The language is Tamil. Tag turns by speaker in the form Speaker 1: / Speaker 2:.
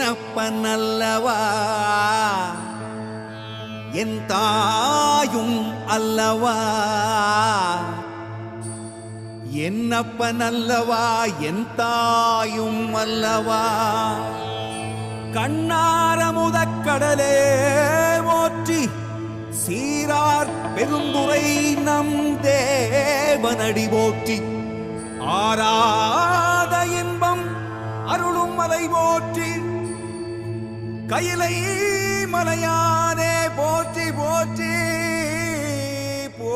Speaker 1: என்னப்பன் அல்லவா என் தாயும் அல்லவா என்னப்பன் அல்லவா என் தாயும் அல்லவா கண்ணார முதக்கடலே போற்றி சீரார் பெருந்துரை நம் தேவனடி போற்றி ஆராத இன்பம் அருளும் மலை போற்றி கையிலை மலையானே போற்றி போற்றி போ